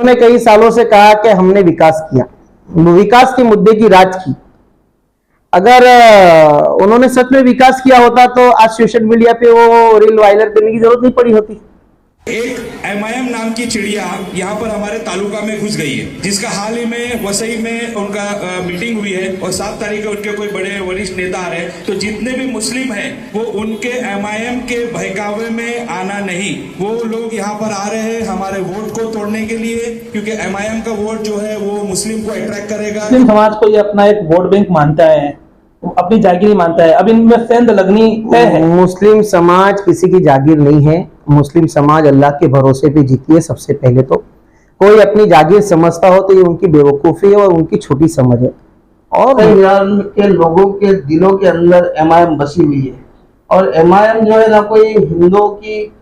उन्होंने कई सालों से कहा कि हमने विकास किया, विकास के मुद्दे की राज की। अगर उन्होंने सच में विकास किया होता तो आज सोशल मीडिया पे वो रील वायरल करने की जरूरत नहीं पड़ी होती। एक एमआईएम नाम की चिड़िया यहाँ पर हमारे तालुका में घुस गई है, जिसका हाल ही में वसई में उनका मीटिंग हुई है और 7 तारीख को उनके कोई बड़े वरिष्ठ नेता आ रहे हैं। तो जितने भी मुस्लिम हैं वो उनके एमआईएम के बहकावे में आना नहीं, वो लोग यहाँ पर आ रहे हैं हमारे वोट को तोड़ने के लिए, क्योंकि एमआईएम का वोट जो है वो मुस्लिम को अट्रैक्ट करेगा। मुस्लिम समाज को ये अपना एक वोट बैंक मानता है, अपनी जागीर मानता है। अब इनमें सेंध लगनी तय है। मुस्लिम समाज किसी की जागीर नहीं है। मुस्लिम समाज अल्लाह के भरोसे पे जीती है। सबसे पहले तो कोई अपनी जागीर समझता हो तो ये उनकी बेवकूफी है और उनकी छोटी समझ है। और ईरान के लोगों के दिलों के अंदर एमआईएम बसी हुई है, और एमआईएम जो है ना कोई हिंदुओं की,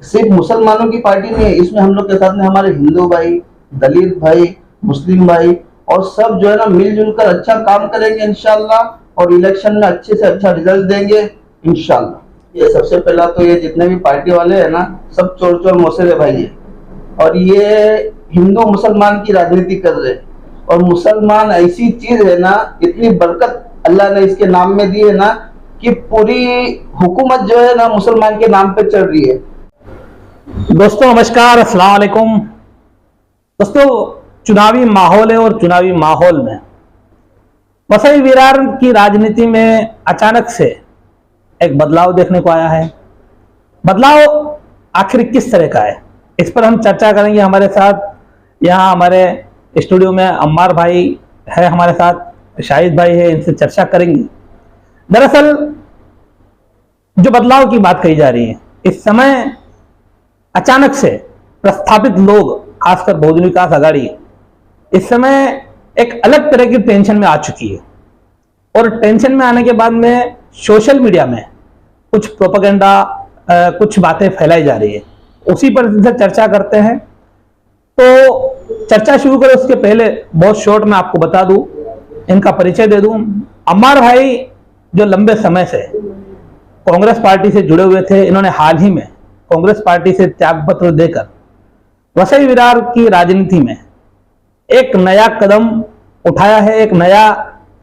सिर्फ मुसलमानों की पार्टी नहीं है। इसमें हम लोग के साथ में हमारे हिंदू भाई, दलित भाई, मुस्लिम भाई और सब जो है ना मिलजुल कर अच्छा काम करेंगे इंशाल्लाह, और इलेक्शन में अच्छे से अच्छा रिजल्ट देंगे इंशाल्लाह। ये सबसे पहला तो ये जितने भी पार्टी वाले हैं ना, सब चोर चोर मौसेरे भाई है, और ये हिंदू मुसलमान की राजनीति कर रहे हैं। और मुसलमान ऐसी चीज है ना, इतनी बरकत अल्लाह ने इसके नाम में दी है ना, कि पूरी हुकूमत जो है ना मुसलमान के नाम पे चल रही है। दोस्तों नमस्कार, अस्सलाम वालेकुम। दोस्तों चुनावी माहौल है और चुनावी माहौल में वसई विरार की राजनीति में अचानक से एक बदलाव देखने को आया है। बदलाव आखिर किस तरह का है, इस पर हम चर्चा करेंगे। हमारे साथ यहाँ हमारे स्टूडियो में अम्मार भाई है, हमारे साथ शाहिद भाई है, इनसे चर्चा करेंगे। दरअसल जो बदलाव की बात कही जा रही है, इस समय अचानक से प्रस्थापित लोग, खासकर बहुजन विकास आघाड़ी, इस समय एक अलग तरह की टेंशन में आ चुकी है। और टेंशन में आने के बाद में सोशल मीडिया में कुछ प्रोपेगेंडा, कुछ बातें फैलाई जा रही है। उसी पर चर्चा करते हैं। तो चर्चा शुरू करें उसके पहले बहुत शॉर्ट में आपको बता दूं, इनका परिचय दे दूं। अम्मार भाई जो लंबे समय से कांग्रेस पार्टी से जुड़े हुए थे, इन्होंने हाल ही में कांग्रेस पार्टी से त्यागपत्र देकर वसई विरार की राजनीति में एक नया कदम उठाया है, एक नया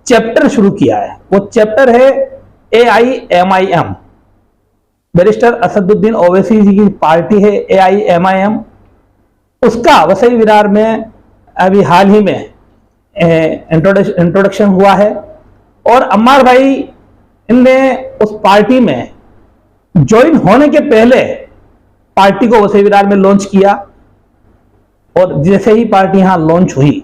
चैप्टर शुरू किया है। वो चैप्टर है AIMIM। बैरिस्टर असदुद्दीन ओवैसी जी की पार्टी है AIMIM। उसका वसई विरार में अभी हाल ही में इंट्रोडक्शन हुआ है। और अम्मार भाई इनने उस पार्टी में ज्वाइन होने के पहले पार्टी को वसई विरार में लॉन्च किया, और जैसे ही पार्टी यहां लॉन्च हुई,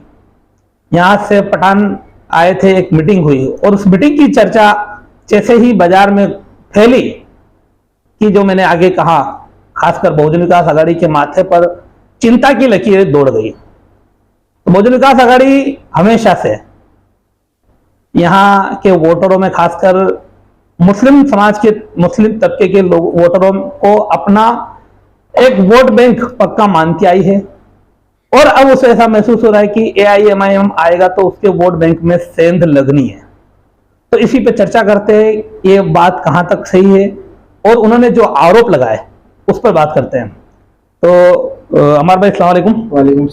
यहां से पठान आए थे, एक मीटिंग हुई, और उस मीटिंग की चर्चा जैसे ही बाजार में फैली कि जो मैंने आगे कहा, खासकर बहुजन विकास आघाड़ी के माथे पर चिंता की लकीरें दौड़ गई। तो बहुजन विकास आघाड़ी हमेशा से यहाँ के वोटरों में, खासकर मुस्लिम समाज के, मुस्लिम तबके के लोग वोटरों को अपना एक वोट बैंक पक्का मानती आई है। और अब उसे ऐसा महसूस हो रहा है कि AIMIM आएगा तो उसके वोट बैंक में सेंध लगनी है। तो इसी पे चर्चा करते हैं, ये बात कहां तक सही है, और उन्होंने जो आरोप लगाए उस पर बात करते हैं। तो अमर भाई अस्सलाम वालेकुम। वालेकुम।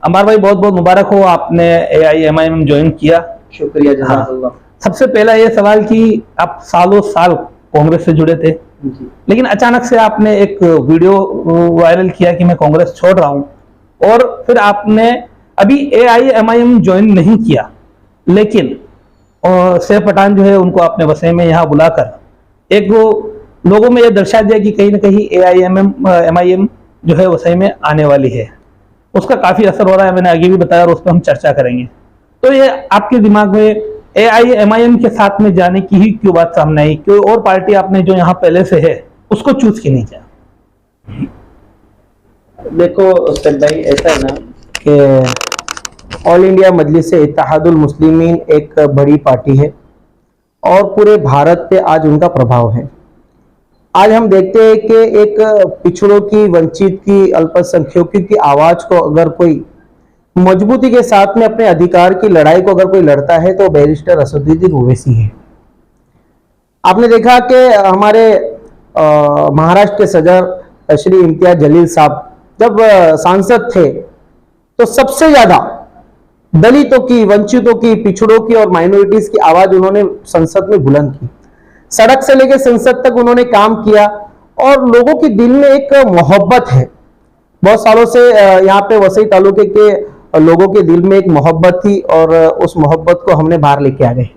अमर भाई बहुत बहुत मुबारक हो, आपने AIMIM ज्वाइन किया। शुक्रिया जज़ाकल्लाह। सबसे पहला ये सवाल कि आप सालों साल कांग्रेस से जुड़े थे, लेकिन अचानक से आपने एक वीडियो वायरल किया कि मैं कांग्रेस छोड़ रहा हूं, और फिर आपने अभी AIMIM ज्वाइन नहीं किया, लेकिन सैफ पठान जो है उनको आपने वसई में यहाँ बुलाकर एक लोगों में यह दर्शा दिया कि कहीं ना कहीं AIMIM जो है वसई में आने वाली है। उसका काफी असर हो रहा है, मैंने आगे भी बताया, और उस पर हम चर्चा करेंगे। तो ये आपके दिमाग में AIMIM के साथ में जाने की ही क्यों बात सामने आई? कोई और पार्टी आपने जो यहाँ पहले से है उसको चूज क्यों नहीं किया? देखो सर भाई, ऐसा है ना कि ऑल इंडिया मजलिस इत्तेहादुल मुस्लिमीन एक बड़ी पार्टी है और पूरे भारत पे आज उनका प्रभाव है। आज हम देखते हैं कि एक पिछड़ों की, वंचित की, अल्पसंख्यकों की आवाज को अगर कोई मजबूती के साथ में अपने अधिकार की लड़ाई को अगर कोई लड़ता है तो बैरिस्टर असदुद्दीन ओवैसी है। आपने देखा कि हमारे महाराष्ट्र के सदर श्री इम्तियाज जलील साहब जब सांसद थे तो सबसे ज्यादा दलितों की, वंचितों की, पिछड़ों की और माइनॉरिटीज की आवाज उन्होंने संसद में बुलंद की। सड़क से लेकर संसद तक उन्होंने काम किया और लोगों के दिल में एक मोहब्बत है। बहुत सालों से यहाँ पे वसई तालुके के लोगों के दिल में एक मोहब्बत थी और उस मोहब्बत को हमने बाहर लेके आ गए।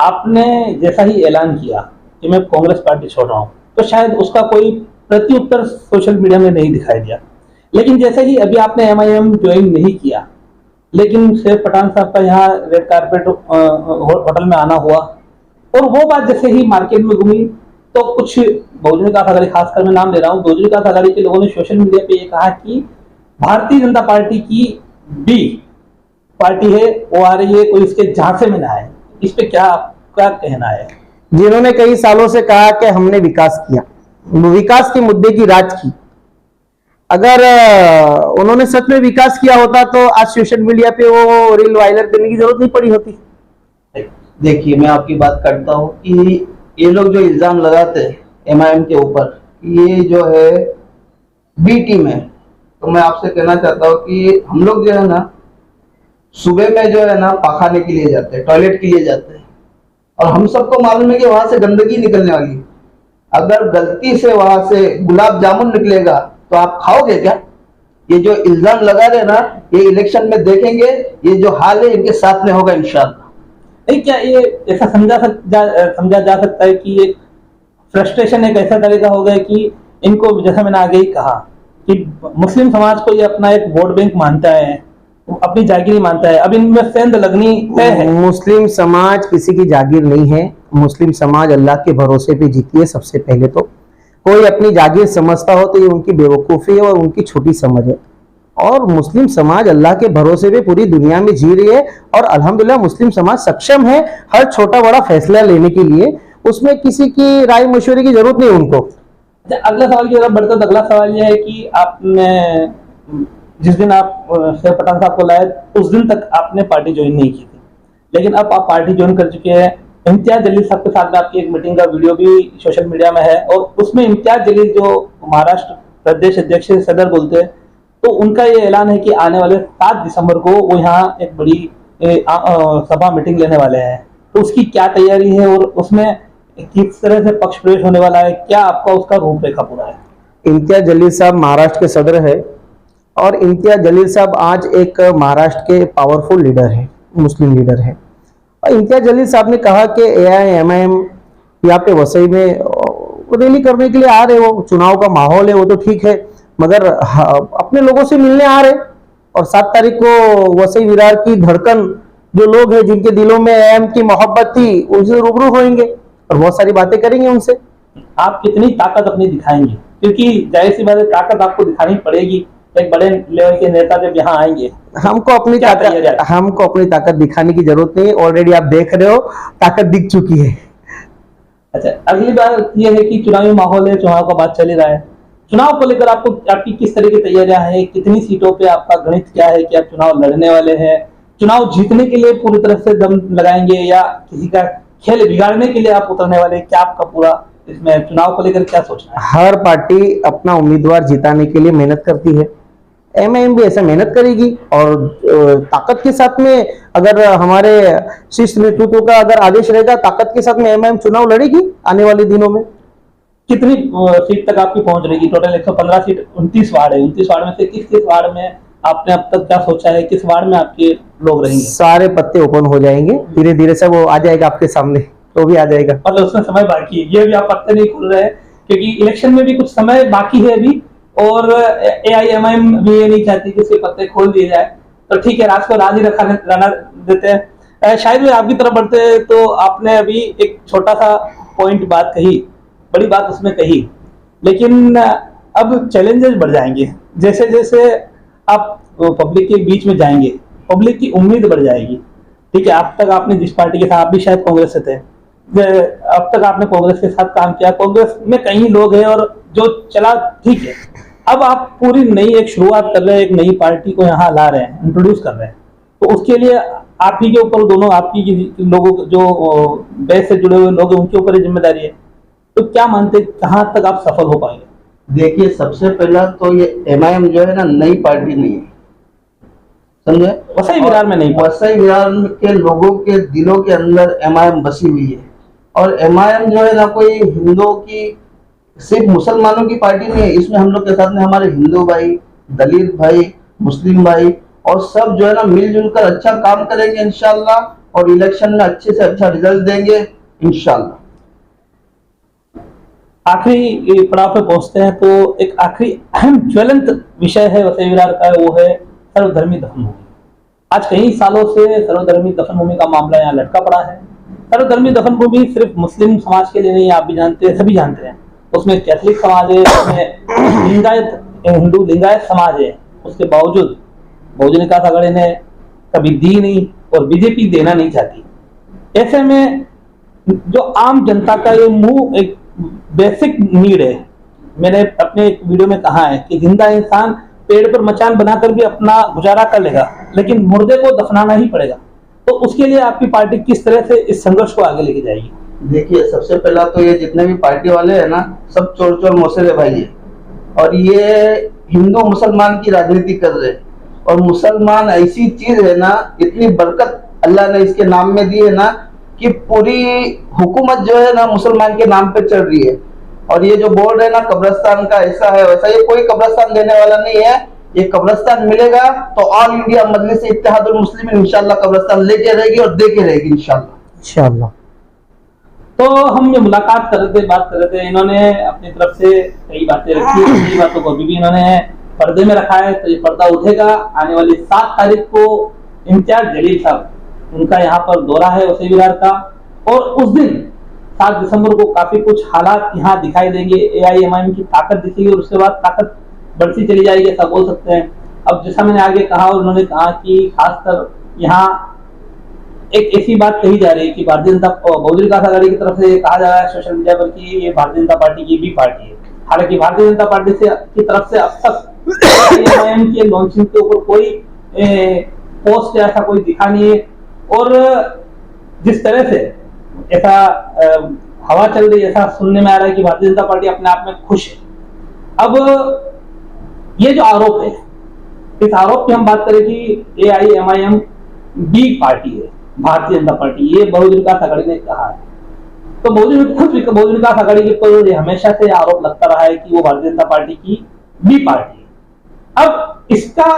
आपने जैसा ही ऐलान किया कि मैं कांग्रेस पार्टी छोड़ रहा हूं, तो शायद उसका कोई प्रत्युत्तर सोशल मीडिया में नहीं दिखाई दिया। लेकिन जैसे ही अभी आपने एमआईएम ज्वाइन नहीं किया, लेकिन शेख पठान साहब का यहाँ रेड कारपेट होटल में आना हुआ और वो बात जैसे ही मार्केट में घूमी, तो कुछ बहुजन विकास आघाड़ी, खासकर मैं नाम ले रहा हूँ, बहुजन विकास आघाड़ी के लोगों ने सोशल मीडिया पे ये कहा कि भारतीय जनता पार्टी की बी पार्टी है, वो आ रही है, कोई इसके झांसे में ना आए। इस पे क्या आपका कहना है? जिन्होंने कई सालों से कहा कि हमने विकास किया, विकास के मुद्दे की राज की, अगर उन्होंने सच में विकास किया होता तो आज सोशल मीडिया पे वो रील वायरल करने की जरूरत नहीं पड़ी होती। देखिए, मैं आपकी बात करता हूँ कि ये लोग जो इल्जाम लगाते हैं एमआईएम के ऊपर, ये जो है बी टीम है, तो मैं आपसे कहना चाहता हूँ कि हम लोग जो है ना, सुबह में जो है ना पखाने के लिए जाते हैं, टॉयलेट के लिए जाते हैं, और हम सबको मालूम है कि वहां से गंदगी निकलने वाली है। अगर गलती से वहां से गुलाब जामुन निकलेगा तो आप खाओगे क्या? ये जो इल्जाम लगा रहे ना, ये इलेक्शन में देखेंगे, ये जो हाल है इनके साथ में होगा इंशाल्लाह। नहीं, क्या ये ऐसा समझा जा सकता है कि एक फ्रस्ट्रेशन एक ऐसा तरीका हो गया कि इनको, जैसा मैंने आगे ही कहा, कि मुस्लिम समाज को ये अपना एक वोट बैंक मानता है, अपनी जागीर मानता है, अब इनमें सेंध लगनी तय है। मुस्लिम समाज किसी की जागीर नहीं है। मुस्लिम समाज अल्लाह के भरोसे पे जीती है। सबसे पहले तो कोई अपनी जागीर समझता हो तो ये उनकी बेवकूफ़ी है और उनकी छोटी समझ है। और मुस्लिम समाज अल्लाह के भरोसे पे पूरी दुनिया में जी रही है और अल्हम्दुलिल्लाह मुस्लिम समाज सक्षम है हर छोटा बड़ा फैसला लेने के लिए। उसमें किसी की राय मशवरे की जरूरत नहीं उनको। अगला सवाल की तरफ बढ़ते, तो अगला सवाल यह है कि आपने जिस दिन आप शेख पठान साहब को लाए, उस दिन तक आपने पार्टी ज्वाइन नहीं की थी, लेकिन अब आप पार्टी ज्वाइन कर चुके हैं। इम्तियाज जलील साहब के साथ में आपकी एक मीटिंग का वीडियो भी सोशल मीडिया में है और उसमें इम्तियाज जलील जो महाराष्ट्र प्रदेश अध्यक्ष सदर बोलते हैं, तो उनका ये ऐलान है कि आने वाले 7 दिसंबर को वो यहाँ एक बड़ी सभा मीटिंग लेने वाले हैं। तो उसकी क्या तैयारी है और उसमें किस तरह से पक्ष प्रवेश होने वाला है, क्या आपका उसका रूपरेखा पूरा है? इम्तियाज जलील साहब महाराष्ट्र के सदर है और इम्तियाज जलील साहब आज एक महाराष्ट्र के पावरफुल लीडर है, मुस्लिम लीडर है। और इम्तियाज जलील साहब ने कहा कि AIMIM यहाँ पे वसई में रैली करने के लिए आ रहे हो, चुनाव का माहौल है वो तो ठीक है, मगर अपने लोगों से मिलने आ रहे। और 7 तारीख को वसई विरार की धड़कन जो लोग हैं जिनके दिलों में AIM की मोहब्बत थी, उनसे रूबरू होंगे और बहुत सारी बातें करेंगे उनसे। आप कितनी ताकत अपनी दिखाएंगे? क्योंकि जाहिर सी बात है, ताकत आपको दिखानी पड़ेगी। एक बड़े लेवल के नेता जब यहाँ आएंगे, हमको अपनी ताकत दिखाने की जरूरत नहीं है। ऑलरेडी आप देख रहे हो ताकत दिख चुकी है। अच्छा, अगली बात यह है कि चुनावी माहौल है, चुनाव का बात चल ही रहा है। चुनाव को लेकर आपकी किस तरह की तैयारियां हैं? कितनी सीटों पे आपका गणित क्या है कि आप चुनाव लड़ने वाले हैं? चुनाव जीतने के लिए पूरी तरह से दम लगाएंगे या किसी का खेल बिगाड़ने के लिए आप उतरने वाले हैं? क्या आपका पूरा इसमें चुनाव को लेकर क्या सोचना है? हर पार्टी अपना उम्मीदवार जिताने के लिए मेहनत करती है। MIM भी ऐसा मेहनत करेगी और ताकत के साथ में, अगर हमारे शीर्ष नेतृत्व का अगर आदेश रहेगा, ताकत के साथ में MIM चुनाव लड़ेगी आने वाले दिनों में। कितनी सीट तक आपकी पहुंच रहेगी? टोटल 115 सीट, 29 वार्ड है। 29 वार्ड में से किस वार्ड में आपने अब तक क्या सोचा है? किस वार्ड में आपके लोग रहेंगे? सारे पत्ते ओपन हो जाएंगे धीरे धीरे से, वो आ जाएगा आपके सामने, तो भी आ जाएगा। मतलब उसमें समय बाकी है, ये भी आप पत्ते नहीं खोल रहे हैं क्योंकि इलेक्शन में भी कुछ समय बाकी है अभी, और AIMIM भी ये नहीं चाहती कि इसके पत्ते खोल दिए जाए। तो ठीक है, राज को राज ही रहना देते हैं। शायद आपकी तरफ बढ़ते हैं, तो आपने अभी एक छोटा सा पॉइंट बात कही, बड़ी बात उसमें कही, लेकिन अब चैलेंजेस बढ़ जाएंगे। जैसे जैसे आप पब्लिक के बीच में जाएंगे, पब्लिक की उम्मीद बढ़ जाएगी। ठीक है, अब तक आपने जिस पार्टी के साथ, आप भी शायद कांग्रेस से थे, अब तक आपने कांग्रेस के साथ काम किया, कांग्रेस में कई लोग हैं और जो चला ठीक है। अब आप पूरी नई एक शुरुआत कर रहे हैं, एक नई पार्टी को यहाँ ला रहे हैं, इंट्रोड्यूस कर रहे हैं, तो उसके लिए आप ही के ऊपर, दोनों आपकी लोगों जो बेस से जुड़े हुए लोग हैं उनके ऊपर जिम्मेदारी है। तो क्या मानते, कहाँ तक आप सफल हो पाएंगे? देखिए, सबसे पहला तो ये MIM जो है ना, नई पार्टी नहीं है, समझे। वसई विरार में नहीं। वसई विरार के लोगों के दिलों के अंदर एमआईएम बसी हुई है, और एमआईएम जो है ना कोई हिंदुओं की, सिर्फ मुसलमानों की पार्टी नहीं है। इसमें हम लोग के साथ में हमारे हिंदू भाई, दलित भाई, मुस्लिम भाई और सब जो है ना मिलजुल कर अच्छा काम करेंगे इंशाल्लाह, और इलेक्शन में अच्छे से अच्छा रिजल्ट देंगे इंशाल्लाह। आखिरी पड़ाव पे पहुंचते हैं तो एक आखिरी अहम ज्वलंत विषय है वसई विरार का, वो है सर्वधर्मी दफन भूमि। आज कई सालों से सर्वधर्मी दफन भूमि का मामला यहाँ लटका पड़ा है। सर्वधर्मी दफन भूमि सिर्फ मुस्लिम समाज के लिए नहीं, आप भी जानते हैं, सभी जानते हैं। उसमें कैथलिक समाज है, उसमें लिंगायत हिंदू लिंगायत समाज है। उसके बावजूद बहुजन विकास आघाड़ी ने कभी दी नहीं और बीजेपी देना नहीं चाहती। ऐसे में जो आम जनता का ये मुंह एक बेसिक नीड है। मैंने अपने एक वीडियो में कहा है कि जिंदा इंसान पेड़ पर मचान बनाकर भी अपना गुजारा कर लेगा, लेकिन मुर्दे को दफनाना ही पड़ेगा। तो उसके लिए आपकी पार्टी किस तरह से इस संघर्ष को आगे लेके जाएगी? देखिए, सबसे पहला तो ये जितने भी पार्टी वाले हैं ना, सब चोर चोर मौसेरे भाई है, और ये हिंदू मुसलमान की राजनीति कर रहे हैं। और मुसलमान ऐसी चीज है ना, इतनी बरकत अल्लाह ने इसके नाम में दी है ना, कि पूरी हुकूमत जो है ना मुसलमान के नाम पे चल रही है। और ये जो बोल रहे हैं ना कब्रिस्तान का ऐसा है वैसा, ये कोई कब्रिस्तान देने वाला नहीं है। ये कब्रिस्तान मिलेगा तो ऑल इंडिया मजलिस इत्तेहादुल मुस्लिमीन इंशाल्लाह कब्रिस्तान लेके रहेगी और दे के रहेगी इंशाल्लाह। इंशाल्लाह। तो हम ये मुलाकात कर रहे थे, बात कर रहे थे, इन्होंने अपनी तरफ से कई बातें रखी, कई बातों को अभी भी इन्होंने पर्दे में रखा है। तो ये पर्दा उठेगा आने वाली 7 तारीख को। इम्तियाज जलील साहब, उनका यहाँ पर दौरा है वसई विरार का, और उस दिन 7 दिसंबर को काफी कुछ हालात यहाँ दिखाई देंगे। एआईएमआईएम की ताकत दिखेगी और उसके बाद ताकत बढ़ती चली जाएगी, ऐसा बोल सकते हैं। अब जैसा मैंने आगे कहा, और उन्होंने कहा कि खासकर यहाँ एक ऐसी बात कही जा रही है कि भारतीय जनता बहुजन विकास आघाड़ी की तरफ से कहा जा रहा है सोशल मीडिया पर कि ये भारतीय जनता पार्टी की भी पार्टी है। हालांकि भारतीय जनता पार्टी से की तरफ से अब तक एआईएमआईएम की लॉन्चिंग के ऊपर कोई पोस्ट ऐसा कोई दिखा नहीं है। और जिस तरह से ऐसा हवा चल रही है, ऐसा सुनने में आ रहा है कि भारतीय जनता पार्टी अपने आप में खुश है। अब ये जो आरोप है, इस आरोप की हम बात करें कि एआईएमआईएम बी पार्टी है भारतीय जनता पार्टी, ये बहुजन विकास आघाड़ी ने कहा है। तो बहुजन विकास आघाड़ी के ऊपर हमेशा से आरोप लगता रहा है कि वो भारतीय जनता पार्टी की बी पार्टी है। अब इसका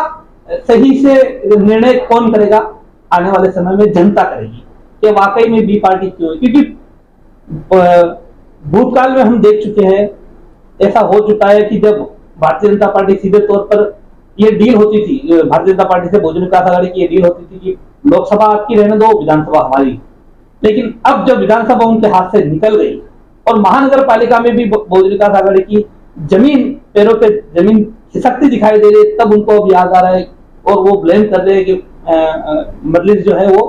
सही से निर्णय कौन करेगा? आने वाले समय में जनता करेगी कि वाकई में बी पार्टी क्यों है। क्योंकि भूतकाल में हम देख चुके हैं, ऐसा हो चुका है कि जब भारतीय जनता पार्टी सीधे तौर पर ये डील होती थी, भारतीय जनता पार्टी से बहुजन विकास आघाड़ी की ये डील होती थी कि लोकसभा आपकी रहने दो, विधानसभा हमारी। लेकिन अब जब विधानसभा उनके हाथ से निकल गई और महानगर पालिका में भी बहुजन विकास आघाड़ी की जमीन पैरों पे जमीन खिसकती दिखाई दे रही है, तब उनको अब याद आ रहा है और वो ब्लेम कर रहे हैं कि मजलिस जो है वो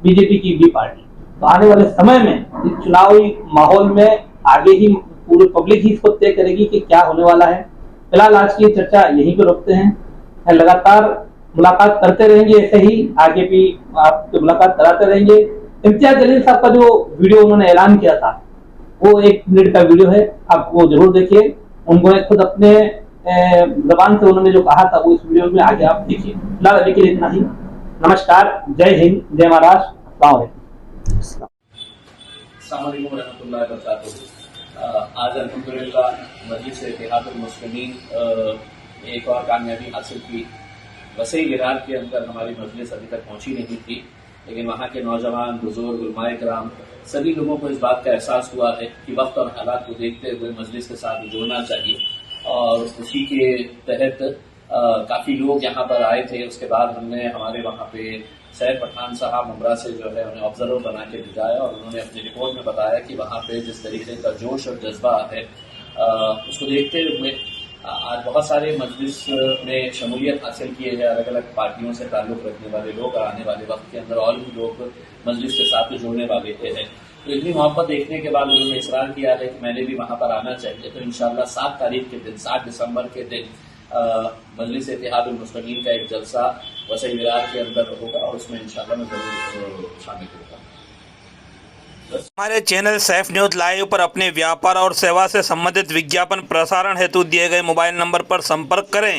बीजेपी की बी पार्टी। तो आने वाले समय में इस चुनावी माहौल में आगे ही पूरी पब्लिक ही इसको तय करेगी कि क्या होने वाला है। फिलहाल आज की चर्चा यहीं पे रोकते हैं, लगातार मुलाकात करते रहेंगे, ऐसे ही आगे भी आपसे मुलाकात कराते रहेंगे। इम्तियाज जलील साहब का जो वीडियो उन्होंने ऐलान किया था, वो 1 मिनट का वीडियो है, आप वो जरूर देखिए। उन्होंने खुद अपने जबान से उन्होंने जो कहा था वो इस वीडियो में आगे आप देखिए। फिलहाल अभी के लिए इतना ही। नमस्कार, जय हिंद, जय महाराष्ट्र, अस्सलाम वालेकुम। अस्सलाम वालेकुम रहमतुल्लाहि व बरकातुहू। आज अल्हम्दुलिल्लाह मजलिस इत्तेहादुल मुस्लिमीन एक और कामयाबी हासिल की। वसई विरार के अंदर हमारी मजलिस अभी तक पहुंची नहीं थी, लेकिन वहाँ के नौजवान, बुजुर्ग, उलमाए किराम सभी लोगों को इस बात का एहसास हुआ है कि वक्त और हालात को देखते हुए मजलिस के साथ जुड़ना चाहिए, और उसी के तहत काफ़ी लोग यहाँ पर आए थे। उसके बाद हमने हमारे वहाँ पे सैयद पठान साहब उमरा से जो है उन्हें ऑब्जर्वर बना के भिजाया, और उन्होंने अपनी रिपोर्ट में बताया कि वहाँ पे जिस तरीके का जोश और जज्बा है उसको देखते हुए आज बहुत सारे मजलिस में शमूलियत हासिल किए हैं। अलग अलग पार्टियों से ताल्लुक़ रखने वाले लोग आने वाले वक्त के अंदर और भी लोग मजलिस के साथ जुड़ने वाले हैं। तो इतनी मोहब्बत देखने के बाद उन्होंने इसरार किया है कि मैंने भी वहाँ पर आना चाहिए। तो इंशाअल्लाह 7 तारीख के दिन, 7 दिसंबर के दिन मजलिस इत्तेहादुल मुस्लिमीन का एक जलसा वसई विरार के अंदर होगा, और उसमें इंशाअल्लाह मैं जरूर शामिल होगा। हमारे चैनल सैफ न्यूज़ लाइव पर अपने व्यापार और सेवा से संबंधित विज्ञापन प्रसारण हेतु दिए गए मोबाइल नंबर पर संपर्क करें।